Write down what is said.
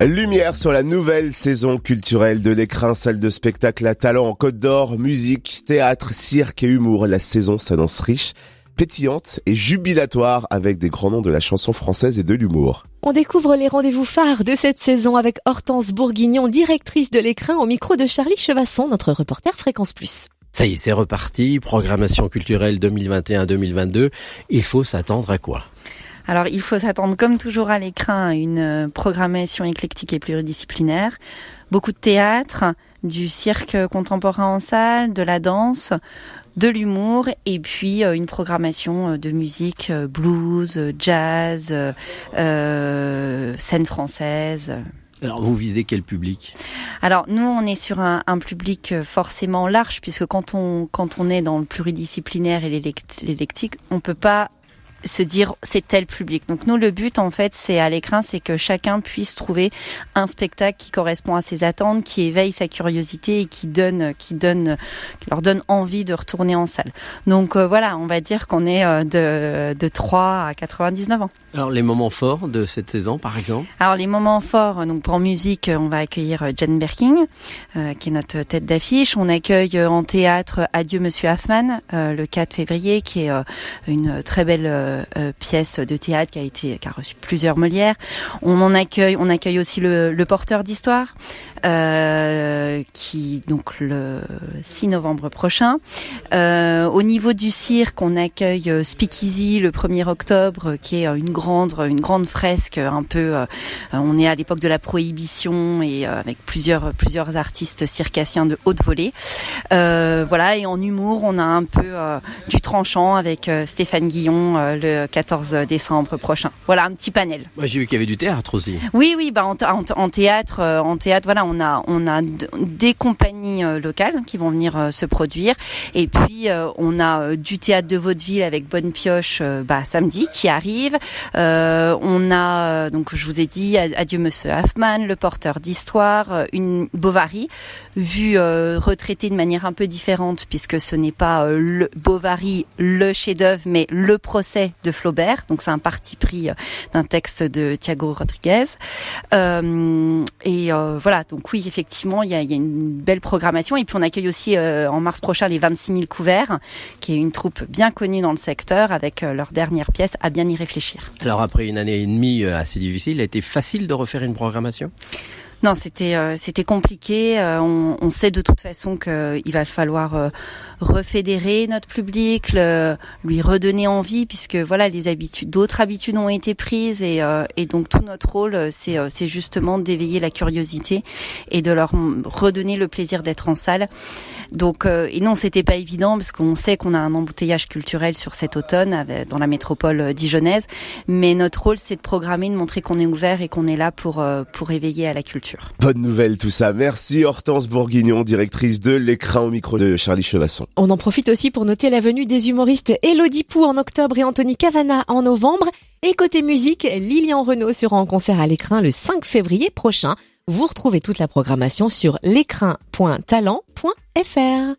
Lumière sur la nouvelle saison culturelle de l'Écrin, salle de spectacle à talent en Côte d'Or, musique, théâtre, cirque et humour. La saison s'annonce riche, pétillante et jubilatoire avec des grands noms de la chanson française et de l'humour. On découvre les rendez-vous phares de cette saison avec Hortense Bourguignon, directrice de l'Écrin, au micro de Charlie Chevasson, notre reporter Fréquence Plus. Ça y est, c'est reparti. Programmation culturelle 2021-2022. Il faut s'attendre à quoi ? Alors, il faut s'attendre, comme toujours à l'Écrin, à une programmation éclectique et pluridisciplinaire. Beaucoup de théâtre, du cirque contemporain en salle, de la danse, de l'humour et puis une programmation de musique, blues, jazz, scène française. Alors, vous visez quel public ? Alors, nous, on est sur un public forcément large, puisque quand on est dans le pluridisciplinaire et l'éclectique, on peut pas se dire c'est tel public. Donc nous, le but en fait, c'est à l'Écrin, c'est que chacun puisse trouver un spectacle qui correspond à ses attentes, qui éveille sa curiosité et qui leur donne envie de retourner en salle. Donc voilà, on va dire qu'on est de 3 à 99 ans. Alors les moments forts de cette saison, par exemple ? Alors les moments forts, donc pour musique, on va accueillir Jane Birkin, qui est notre tête d'affiche. On accueille en théâtre Adieu Monsieur Hoffmann, le 4 février, qui est une très belle pièce de théâtre qui a reçu plusieurs Molières. On accueille aussi le porteur d'histoire, qui donc le 6 novembre prochain. Au niveau du cirque, on accueille Speakeasy le 1er octobre, qui est une grande fresque, un peu. On est à l'époque de la prohibition et avec plusieurs artistes circassiens de haute volée. Voilà, et en humour, on a un peu du tranchant avec Stéphane Guillon le 14 décembre prochain. Voilà, un petit panel. Moi, j'ai vu qu'il y avait du théâtre aussi. Oui, en théâtre, voilà, on a des compagnies locales qui vont venir se produire, et puis on a du théâtre de vaudeville avec Bonne Pioche samedi qui arrive. On a donc, je vous ai dit, Adieu Monsieur Hoffmann, le porteur d'histoire, une Bovary vue retraitée de manière un peu différente, puisque ce n'est pas le Bovary le chef-d'œuvre, mais le procès de Flaubert. Donc c'est un parti pris d'un texte de Thiago Rodriguez. Voilà, donc oui, effectivement, il y a une belle programmation. Et puis on accueille aussi en mars prochain les 26 000 couverts, qui est une troupe bien connue dans le secteur, avec leur dernière pièce, À bien y réfléchir. Alors après une année et demie assez difficile, il a été facile de refaire une programmation ? Non, c'était compliqué. On sait de toute façon qu'il va falloir refédérer notre public, lui redonner envie, puisque voilà, d'autres habitudes ont été prises, et donc tout notre rôle, c'est justement d'éveiller la curiosité et de leur redonner le plaisir d'être en salle. Donc et non, c'était pas évident, parce qu'on sait qu'on a un embouteillage culturel sur cet automne dans la métropole dijonnaise, mais notre rôle, c'est de programmer, de montrer qu'on est ouvert et qu'on est là pour éveiller à la culture. Bonne nouvelle tout ça. Merci Hortense Bourguignon, directrice de l'Écrin, au micro de Charlie Chevasson. On en profite aussi pour noter la venue des humoristes Élodie Pou en octobre et Anthony Cavana en novembre. Et côté musique, Lilian Renaud sera en concert à l'Écrin le 5 février prochain. Vous retrouvez toute la programmation sur l'écrin.talent.fr.